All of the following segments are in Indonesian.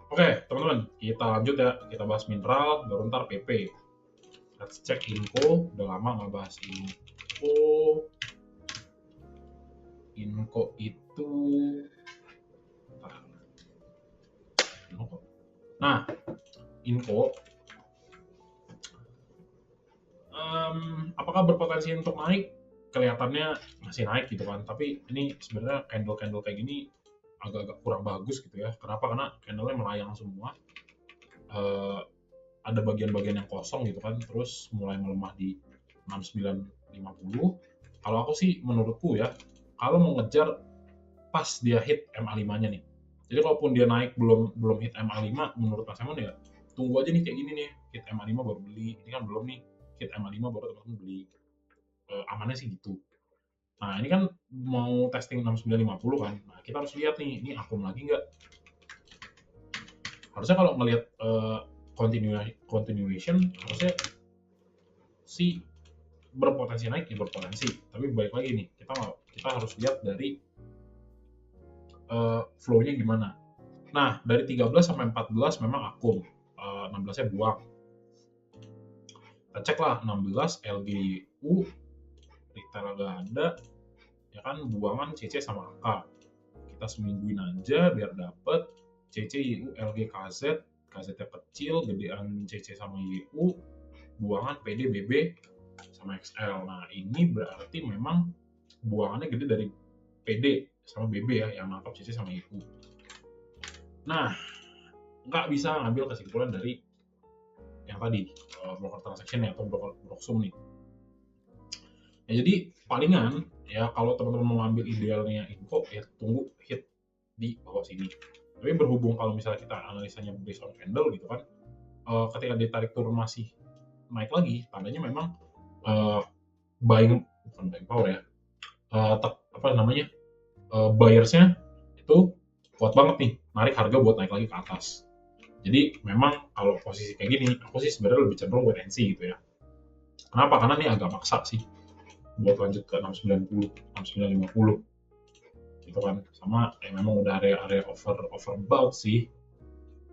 Oke, teman-teman, kita lanjut ya. Kita bahas mineral, baru ntar PP. Let's check info. Udah lama nggak bahas info. Info itu... Nah, info. Apakah berpotensi untuk naik? Kelihatannya masih naik gitu kan. Tapi ini sebenarnya candle-candle kayak gini agak-agak kurang bagus gitu ya. Kenapa? Karena candle-nya melayang semua. Ada bagian-bagian yang kosong gitu kan, terus mulai melemah di 6950. Kalau aku sih menurutku ya, kalau mau ngejar pas dia hit MA5-nya nih. Jadi kalaupun dia naik belum hit MA5, menurut Mas Emon ya tunggu aja nih kayak gini nih, hit MA5 baru beli. Ini kan belum nih, hit MA5 baru teman-teman beli. Amannya sih gitu. Nah, ini kan mau testing 6950 kan. Nah, kita harus lihat nih, ini akum lagi nggak? Harusnya kalau ngelihat continuation, harusnya sih berpotensi naik ya berpotensi. Tapi balik lagi nih, kita harus lihat dari flow-nya gimana. Nah, dari 13 sampai 14 memang akum. 16-nya buang. Kita cek lah 16 LGU, retail agak ada, ya kan buangan CC sama AK. Kita semingguin aja biar dapet CC, YU, LG, KZ, KZ-nya kecil, gedean CC sama YU, buangan PD, BB, sama XL. Nah, ini berarti memang buangannya gede dari PD sama BB ya, yang nangkap CC sama YU. Nah, nggak bisa ngambil kesimpulan dari yang tadi, broker transaction ya, atau broker sum nih. Ya, jadi palingan ya kalau teman-teman mau ngambil idealnya info ya tunggu hit di bawah sini. Tapi berhubung kalau misalnya kita analisanya based on candle gitu kan, ketika ditarik turun masih naik lagi, tandanya memang bukan buying power ya, buyersnya itu kuat banget nih, narik harga buat naik lagi ke atas. Jadi memang kalau posisi kayak gini, aku sih sebenarnya lebih cenderung wait and see gitu ya. Kenapa? Karena ini agak maksa sih buat lanjut ke 690, 6950 gitu kan. Sama memang udah area overbought sih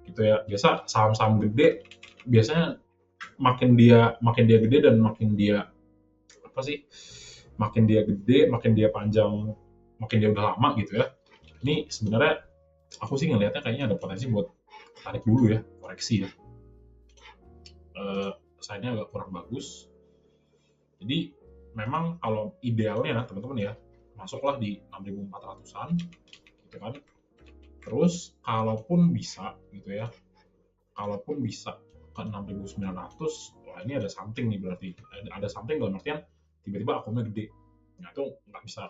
gitu ya. Biasa saham-saham gede biasanya makin dia gede dan makin dia makin dia gede, makin dia panjang, makin dia udah lama gitu ya. Ini sebenarnya aku sih ngelihatnya kayaknya ada potensi buat tarik dulu ya, koreksi ya. Sign-nya agak kurang bagus. Jadi memang kalau idealnya teman-teman ya, masuklah di 6.400-an gitu kan. Terus kalaupun bisa gitu ya, kalaupun bisa ke 6.900, wah ini ada something nih berarti. Ada something dalam artian tiba-tiba akumnya gede. Nah itu nggak bisa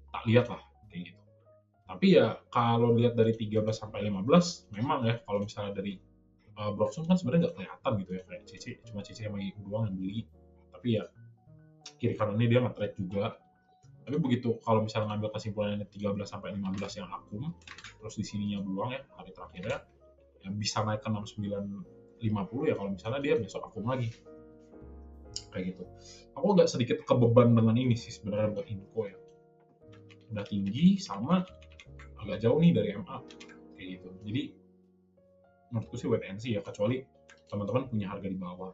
tak lihat lah kayak gitu. Tapi ya kalau lihat dari 13 sampai 15, memang ya kalau misalnya dari Broxum kan sebenarnya nggak kelihatan gitu ya, kayak cuma CC sama IU doang yang beli. Tapi ya kiri kanannya dia nge-trade juga. Tapi begitu kalau misalnya ngambil kesimpulannya 13 sampai 15 yang akum, terus di sininya buang ya hari terakhirnya, ya bisa naik ke 6950 ya kalau misalnya dia besok akum lagi. Kayak gitu. Aku agak sedikit kebeban dengan ini sih sebenarnya buat info ya. Udah tinggi sama agak jauh nih dari MA kayak gitu. Jadi menurutku sih wait and see ya, kecuali teman-teman punya harga di bawah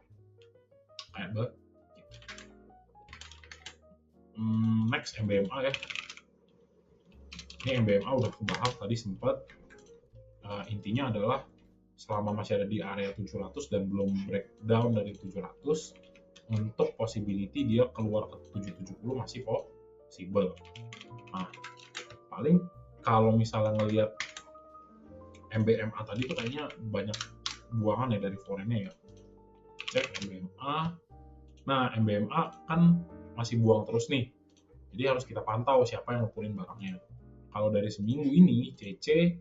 kayak gitu. Next MBMA ya, ini MBMA udah kebahas tadi sempat. Intinya adalah selama masih ada di area 700 dan belum breakdown dari 700, untuk possibility dia keluar ke 770 masih possible. Nah, paling kalau misalnya ngelihat MBMA tadi tuh kayaknya banyak buangan ya dari foreign-nya ya. Cek MBMA. Nah, MBMA kan masih buang terus nih. Jadi harus kita pantau siapa yang ngumpulin barangnya. Kalau dari seminggu ini, CC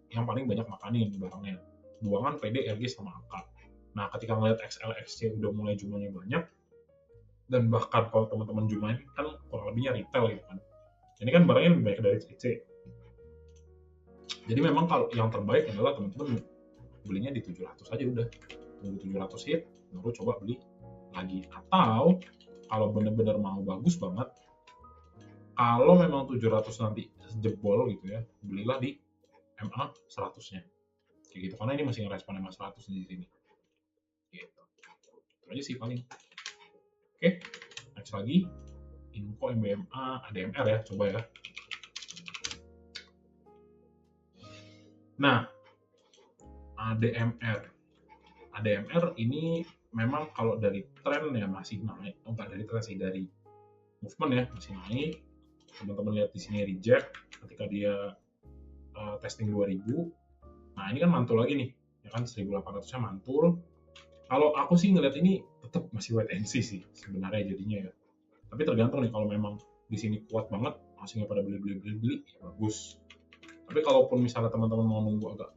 yang paling banyak makanin barangnya. Buangan PD, LG, sama AK. Nah, ketika ngeliat XL, XC udah mulai jumlahnya banyak, dan bahkan kalau teman-teman jumlahnya kan kurang lebihnya retail gitu kan. Ini kan barangnya lebih banyak dari CC. Jadi memang kalau yang terbaik adalah teman-teman belinya di 700 aja udah. Tunggu 700 hit, baru coba beli lagi. Atau kalau benar-benar mau bagus banget, kalau memang 700 nanti jebol gitu ya, belilah di MA 100-nya. kayak gitu, karena ini masih ngerespon MA 100 di sini gitu. Itu aja sih paling. Oke, next lagi info MBMA ADMR ya, coba ya. Nah, ADMR ini memang kalau dari tren ya masih naik, enggak dari tren sih, dari movement ya masih naik. Teman-teman lihat di sini reject ketika dia testing 2000. Nah, ini kan mantul lagi nih, ya kan 1800-nya mantul. Kalau aku sih ngeliat ini tetap masih wait and see sih sebenarnya jadinya ya. Tapi tergantung nih, kalau memang di sini kuat banget, asingnya pada beli, ya bagus. Tapi kalaupun misalnya teman-teman mau nunggu agak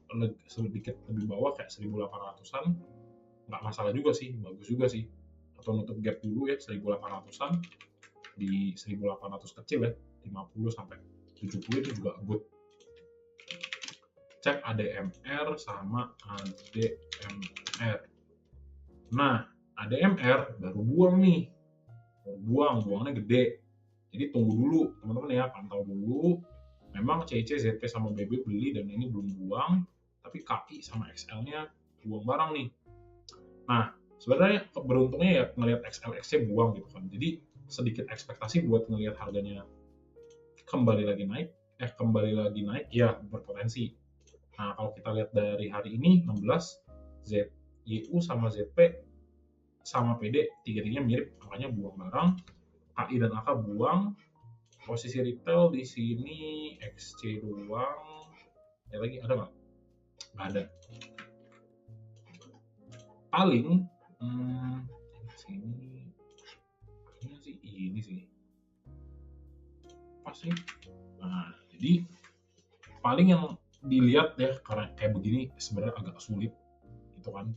sedikit lebih bawah kayak 1800-an, nggak masalah juga sih, bagus juga sih. Atau nutup gap dulu ya 1800-an, di 1800 kecil ya, 50 sampai 70 itu juga good. Cek ADMR sama ADMR. Nah, ADMR baru buang nih. Buangnya gede. Jadi tunggu dulu teman-teman ya, pantau dulu. Memang CIC, ZT sama BB beli dan ini belum buang, tapi KI sama XL-nya buang barang nih. Nah, sebenarnya beruntungnya ya ngelihat XL, XC buang gitu kan. Jadi sedikit ekspektasi buat ngelihat harganya kembali lagi naik ya, berpotensi. Nah, kalau kita lihat dari hari ini 16, ZYU sama ZP sama PD tiga-tiganya mirip, makanya buang barang. KI dan AK buang. Posisi retail di sini XC doang. Ya lagi ada nggak? Nggak ada. Paling ini sih pas sih. Nah, jadi paling yang dilihat ya, karena kayak begini sebenarnya agak sulit gitu kan.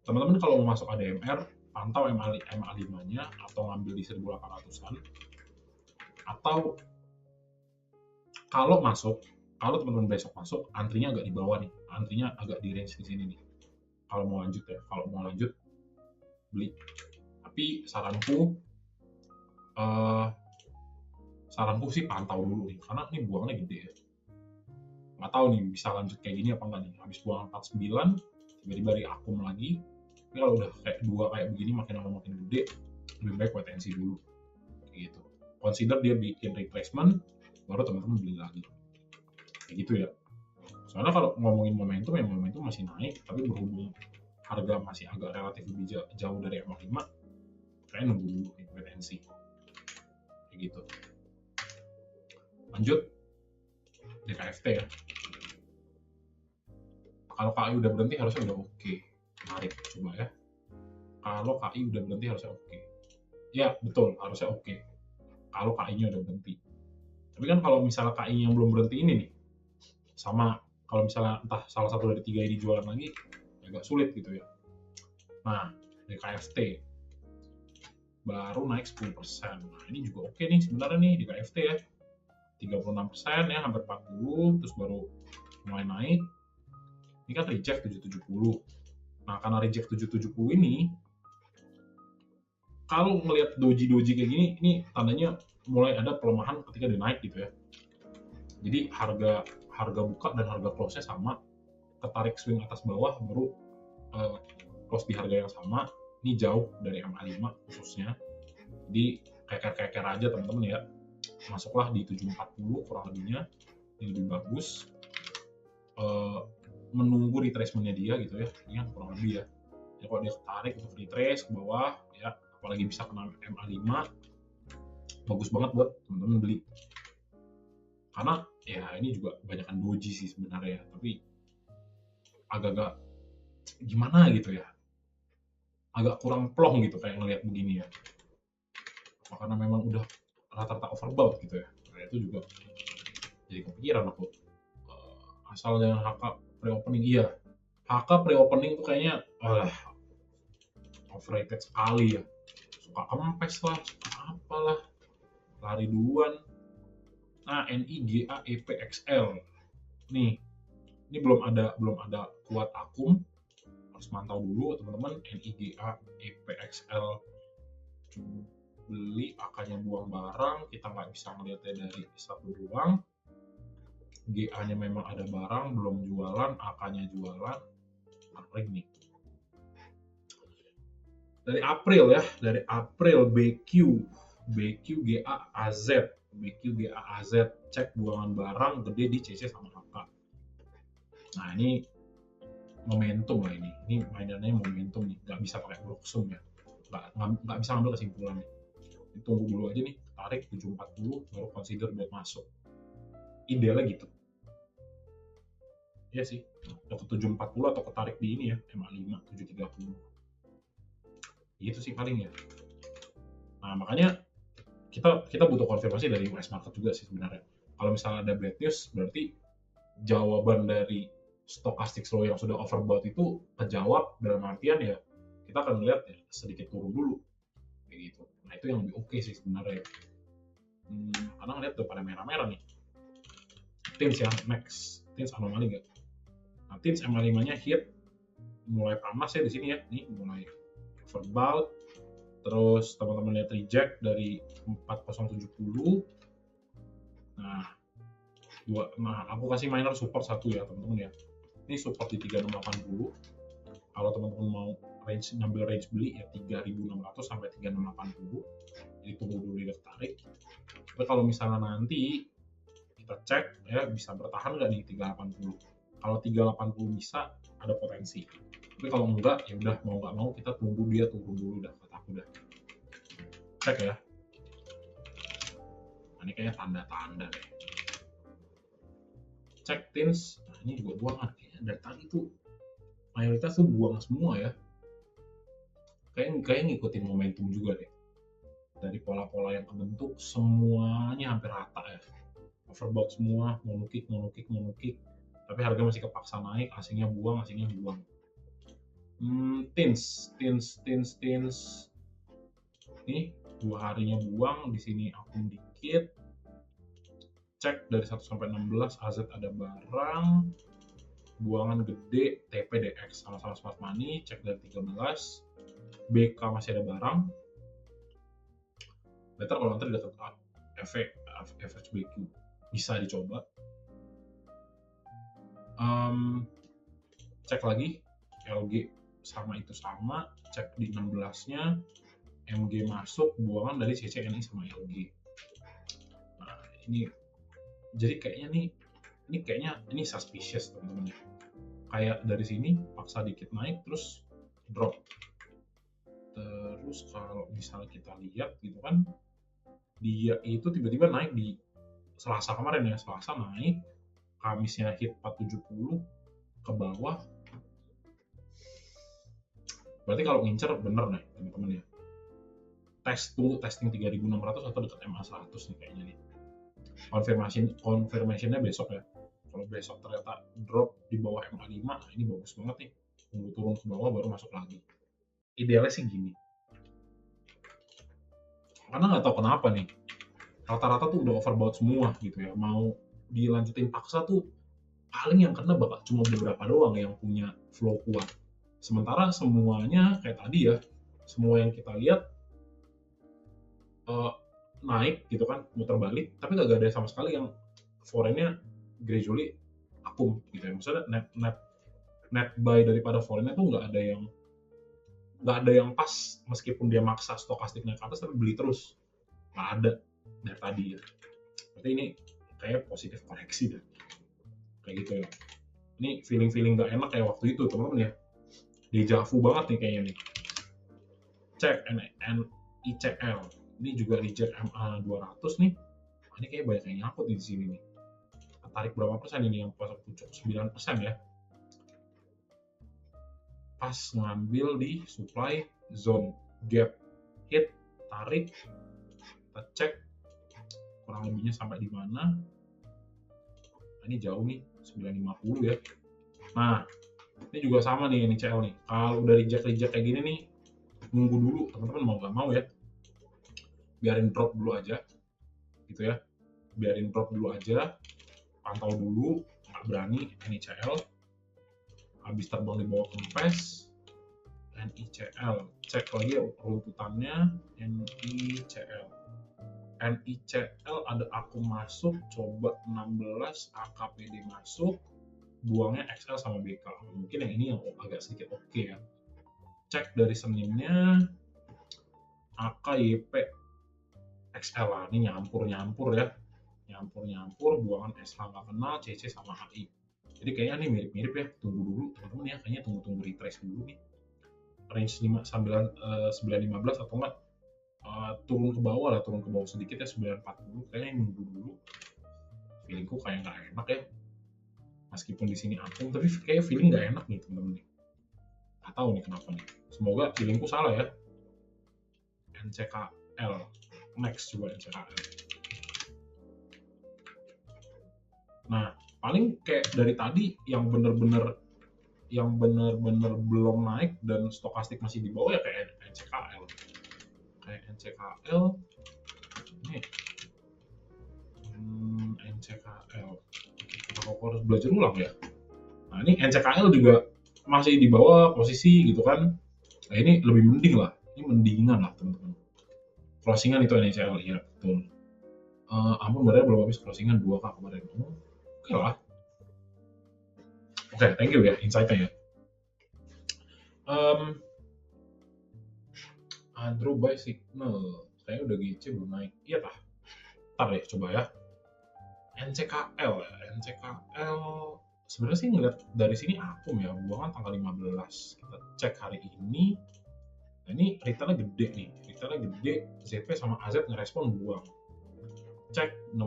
Teman-teman kalau mau masuk ADMR, pantau MA5-nya atau ngambil di 1800-an. Atau kalau teman-teman besok masuk, antrinya agak di bawah nih, antrinya agak di range di sini nih. Kalau mau lanjut beli. Tapi saranku sih pantau dulu nih, karena ini buangnya gede ya. Nggak tahu nih bisa lanjut kayak gini apa enggak nih. Habis buang 49, tiba-tiba reakum lagi. Ini kalau udah kayak begini, makin lama makin gede, lebih baik wait and see dulu. Kayak gitu. Consider dia bikin retracement, baru teman-teman beli lagi. Kayak gitu ya. Soalnya kalau ngomongin momentum masih naik, tapi berhubung harga masih agak relatif lebih jauh dari MA5, kayaknya nunggu dulu wait and see. Kayak gitu. Lanjut DKFT ya. Kalau KI udah berhenti harusnya udah oke. Menarik, coba ya. Kalau KI udah berhenti harusnya oke. Ya betul, harusnya oke. Kalau KI-nya udah berhenti. Tapi kan kalau misalnya KI yang belum berhenti ini nih, sama kalau misalnya entah salah satu dari tiga ini jualan lagi, agak sulit gitu ya. Nah, DKFT baru naik 10%. Nah, ini juga oke nih sebenarnya nih di KFT ya. 36% ya, hampir 40, terus baru mulai naik. Ini kan reject 770. Nah, karena reject 770 ini, kalau ngelihat doji kayak gini, ini tandanya mulai ada pelemahan ketika dia naik gitu ya. Jadi harga buka dan harga close-nya sama, ketarik swing atas bawah, baru close di harga yang sama. Ini jauh dari MA5 khususnya. Jadi kayak aja teman-teman ya. Masuklah di 740 kurang lebihnya, ini lebih bagus. Menunggu retracement-nya dia gitu ya, ini kan kurang lebih ya. Jadi kalau dia ketarik untuk retrace ke bawah ya, apalagi bisa kena MA5, bagus banget buat teman-teman beli. Karena ya ini juga kebanyakan doji sih sebenarnya, tapi agak-agak gimana gitu ya, agak kurang plong gitu kayak ngelihat begini ya. Karena memang udah rata-rata overbought gitu ya. Nah, itu juga jadi kepikiran aku. Asal jangan HK pre-opening, iya. HK pre-opening tuh kayaknya overrated sekali ya. Suka kempes lah, suka apalah, lari duluan. Nah, NIGA EPXL. Nih, ini belum ada kuat akum. Harus mantau dulu teman-teman. NIGA EPXL beli, akanya buang barang, kita nggak bisa melihatnya dari satu doang. GA-nya memang ada barang, belum jualan, AK-nya jualan, tarik nih. Dari April BQ GA AZ, BQ GA AZ, cek buangan barang gede di CC sama AK. Nah ini momentum lah ini mainannya momentum nih, nggak bisa pakai blocksum ya, nggak bisa ngambil kesimpulan nih. Ditunggu dulu aja nih, tarik 740 baru consider buat masuk. Idealnya gitu. Iya sih, atau 740 atau ketarik di ini ya, MA5 730. Gitu sih paling ya. Nah makanya kita butuh konfirmasi dari US market juga sih sebenarnya. Kalau misalnya ada bad news, berarti jawaban dari stochastic slow yang sudah overbought itu kejawab, dalam artian ya kita akan melihat ya, sedikit turun dulu kayak gitu. Nah itu yang lebih oke sih sebenarnya. Karena ngeliat udah pada merah-merah nih. Tins ya, max Tins anomali nggak? Nah Tins MA5-nya hit, mulai panas ya di sini ya, nih mulai overbought. Terus teman-teman lihat reject dari 4070. Nah, aku kasih minor support 1 ya teman-teman ya. Ini support di 3680. Kalau teman-teman mau ngambil range beli ya 3600 sampai 3680. Jadi tunggu dulu dia tertarik. Tapi kalau misalnya nanti kita cek ya bisa bertahan nggak di 380. Kalau 380 bisa, ada potensi. Tapi kalau enggak ya udah mau nggak mau kita tunggu dia turun dulu dah, kata aku dah. Cek ya. Nah, ini kayaknya tanda-tanda deh. Cek Tins, nah ini juga buangan kayaknya dari tadi tuh mayoritas tuh buang semua ya. Kayak ngikutin momentum juga deh. Dari pola-pola yang kebentuk semuanya hampir rata ya. Overbought semua, mau nukik. Tapi harga masih kepaksa naik, asingnya buang. Tins. Nih, 2 harinya buang, di sini akun dikit. Cek dari 1 sampai 16 AZ ada barang. Buangan gede, TPDX sama-sama smart money, cek dari 13. BK masih ada barang. Better kalau nanti deket FHBQ bisa dicoba. Cek lagi LG sama, cek di 16-nya MG masuk, buangan dari CCNI sama LG. Nah ini jadi kayaknya ini suspicious teman-teman ya. Kayak dari sini paksa dikit naik terus drop. Terus kalau misalnya kita lihat gitu kan, dia itu tiba-tiba naik di Selasa kemarin ya, Selasa naik, Kamisnya hit 470 ke bawah. Berarti kalau ngincer bener nih teman-teman ya. Testing 3600 atau dekat MA100 nih kayaknya nih. Confirmationnya besok ya. Kalau besok ternyata drop di bawah MA5, nah ini bagus banget nih. Tunggu turun ke bawah baru masuk lagi. Idealnya sih gini. Karena nggak tahu kenapa nih, rata-rata tuh udah overbought semua gitu ya. Mau dilanjutin paksa tuh paling yang kena bakal cuma beberapa doang yang punya flow kuat. Sementara semuanya kayak tadi ya, semua yang kita lihat naik gitu kan, muter balik, tapi nggak ada sama sekali yang foreign-nya gradually akum gitu ya. Maksudnya net buy daripada foreign-nya tuh nggak ada yang pas, meskipun dia maksa stokastik naik ke atas tapi beli terus, nggak ada dari tadi ya. Berarti ini kayak positif koreksi deh, kayak gitu ya. Ini feeling nggak enak kayak waktu itu teman-teman ya, deja vu banget nih kayaknya nih. Cek NICL, ini juga reject MA 200 nih. Ini kayak banyak yang nyangkut di sini nih. Tarik berapa persen ini yang pasang pucuk? 9% ya. Pas ngambil di supply zone gap hit, tarik, kita cek kurang lebihnya sampai di mana. Nah, ini jauh nih 950 ya. Nah ini juga sama nih NICL nih. Kalau udah reject kayak gini nih, nunggu dulu teman-teman, mau nggak mau ya, biarin drop dulu aja gitu ya, pantau dulu, nggak berani NICL. Habis terbang di bawah kempes, NICL, cek lagi runtutannya NICL. NICL ada akum masuk, coba 16 AKPD masuk, buangnya XL sama BK. Mungkin yang ini yang agak sedikit oke ya. Cek dari Seninnya AK, YP, XL lah, ini nyampur-nyampur ya. Nyampur-nyampur, buangan SH nggak kenal, CC sama HI. Jadi kayaknya ini mirip-mirip ya, tunggu dulu teman-teman ya, kayaknya tunggu retrace dulu nih. Range 915 atau enggak turun ke bawah sedikit ya, 940, kayaknya nunggu dulu. Feelingku kayak nggak enak ya. Meskipun di sini akum, tapi kayak feeling nggak enak nih teman-teman nih. Nggak tahu nih kenapa nih. Semoga feelingku salah ya. NCKL. Next coba NCKL. Nah, paling kayak dari tadi yang bener-bener belum naik dan stokastik masih di bawah ya kayak NCKL. Kayak NCKL ini NCKL. Aku harus belajar ulang ya. Nah, ini NCKL juga masih di bawah posisi gitu kan. Nah, ini lebih mending lah. Ini mendingan lah teman-teman. Crossingan itu NCKL ya betul. Ampun badannya belum habis crossingan 2K kemarin. Oke lah. Oke, thank you ya insight-nya ya. Andrew buy signal. Kayaknya udah GC belum naik. Iya tah. Ntar deh coba ya. NCKL ya. NCKL sebenarnya sih ngeliat dari sini akum ya. Buangan tanggal 15. Kita cek hari ini. Nah, ini retailnya gede nih. Retailnya gede. ZP sama AZ ngerespon buang. Cek 16.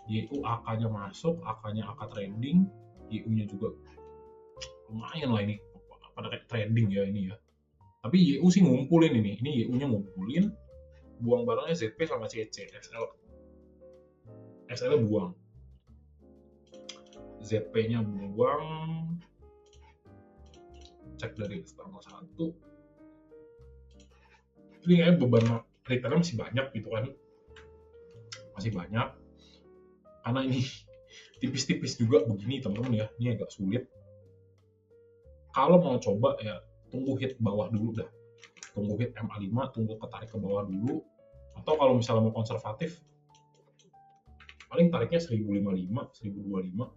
YU AK-nya masuk. AK-nya AK trading. YU-nya juga lumayan lah ini. Pada kayak trading ya ini ya. Tapi YU sih ngumpulin ini. Ini YU-nya ngumpulin. Buang barangnya ZP sama CC. XL-nya buang. ZP-nya buang. Cek dari tanggal 1. Ini kayaknya beban retailnya masih banyak gitu kan. Masih banyak. Karena ini tipis-tipis juga begini teman-teman ya. Ini agak sulit. Kalau mau coba ya tunggu hit bawah dulu dah. Tunggu hit MA5, tunggu ketarik ke bawah dulu. Atau kalau misalnya mau konservatif, paling tariknya 1055, 1025.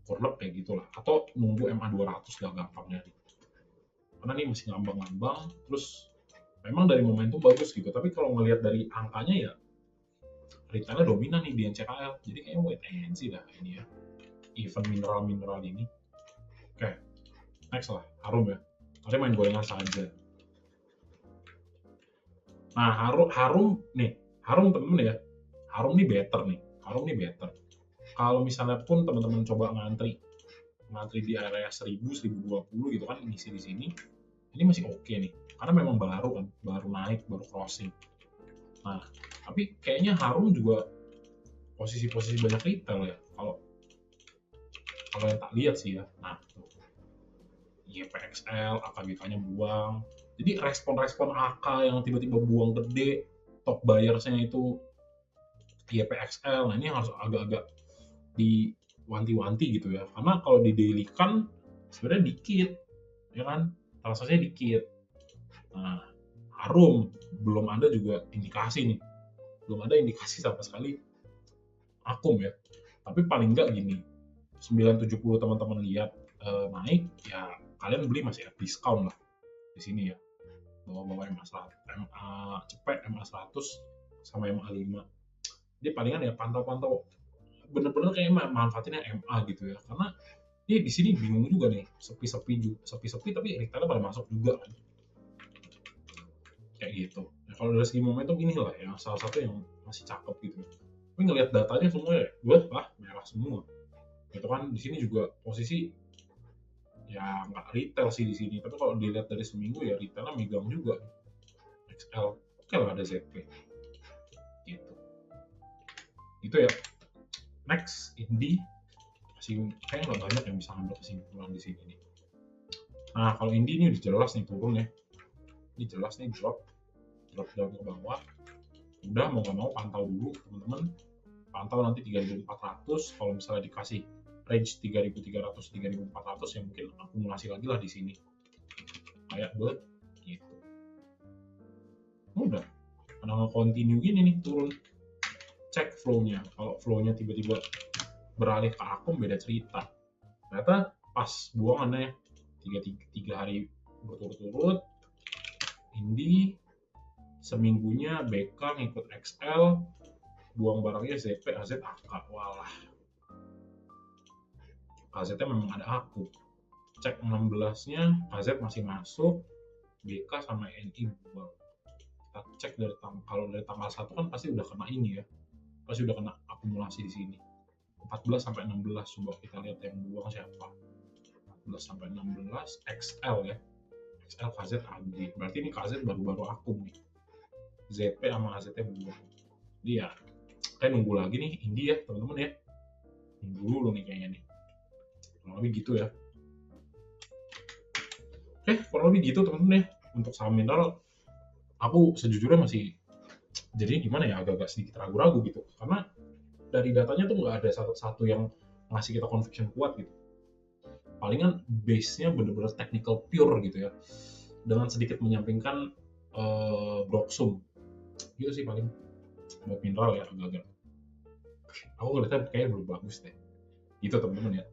Corner kayak gitulah. Atau nunggu MA200 lah gampangnya. Karena ini masih ngambang-ngambang. Terus memang dari momentum bagus gitu. Tapi kalau ngelihat dari angkanya ya retailnya dominan nih di NCKL. Jadi kayaknya wait and see dah ini ya. Event mineral-mineral ini. Oke, next lah. Harum ya. Tadi main gorengan saja. Nah, harum nih. Harum temen-temen ya. Harum nih better nih. Harum nih better. Kalau misalnya pun teman-teman coba ngantri di area 1000, 1020 gitu kan ngisi di sini. Ini masih oke nih. Karena memang baru kan, baru naik, baru crossing. Nah, tapi kayaknya Harum juga posisi-posisi banyak retail ya. Kalau yang tak lihat sih ya. Nah, tuh. YPXL, AKGK-nya buang. Jadi respon-respon AK yang tiba-tiba buang gede, top buyersnya itu YPXL. Nah, ini harus agak-agak diwanti-wanti gitu ya. Karena kalau di daily kan sebenarnya dikit, ya kan? Transaksinya dikit. Nah, Harum belum ada juga indikasi nih. Belum ada indikasi sama sekali akum ya. Tapi paling enggak gini, 970 teman-teman lihat naik, ya kalian beli masih ada diskon lah di sini ya. Bawa-bawa MA100, cepet MA100 sama MA5. Jadi palingan ya pantau-pantau bener-bener kayak manfaatinnya MA gitu ya. Karena ini di sini bingung juga nih, sepi-sepi tapi retailnya pada masuk juga kan. Kayak gitu. Nah, kalau dari segi momentum inilah yang salah satu yang masih cakep gitu. Tapi ngelihat datanya semua ya, merah semua. Itu kan di sini juga posisi ya nggak retail sih di sini. Tapi kalau dilihat dari seminggu ya retailnya megang juga. XL, oke lah ada ZP. Gitu. Itu ya. Next, Indi. Masih kayaknya nggak banyak yang bisa ngambil kesimpulan di sini nih. Nah kalau Indi ini udah jelas nih turun ya. Ini jelas nih drop down ke bawah. Udah mau nggak mau pantau dulu teman-teman. Pantau nanti 3.400. Kalau misalnya dikasih range 3.300, 3.400 yang mungkin akumulasi lagi lah di sini. Kayak gitu. Udah. karena nge-continue gini nih turun. Cek flow-nya, kalau flow-nya tiba-tiba beralih ke akum beda cerita. Ternyata pas buangannya 3 hari berturut-turut, Indi seminggunya BK ngikut XL, buang barangnya ZP, AZ, AK. Walah, KZ-nya memang ada aku. Cek 16-nya, KZ masih masuk, BK sama NI buang. Kita cek dari kalau dari tanggal 1 kan pasti udah kena ini ya. Pasti udah kena akumulasi di sini. 14 sampai 16 coba kita lihat yang buang siapa. 14 sampai 16 XL ya. XL KZ AG. Berarti ini KZ baru-baru akum nih. ZP sama AZ buang. Jadi ya kayak nunggu lagi nih Indi ya teman-teman ya. Nunggu dulu nih kayaknya nih. Kurang lebih gitu ya. Kurang lebih gitu teman-teman ya. Untuk saham mineral aku sejujurnya masih jadi gimana ya, agak-agak sedikit ragu-ragu gitu. Karena dari datanya tuh nggak ada satu yang ngasih kita conviction kuat gitu. Palingan base-nya bener-bener technical pure gitu ya. Dengan sedikit menyampingkan Broxum. Gitu sih paling. Buat mineral ya agak-agak. Aku ngeliatnya kayaknya belum bagus deh. Gitu teman-teman ya.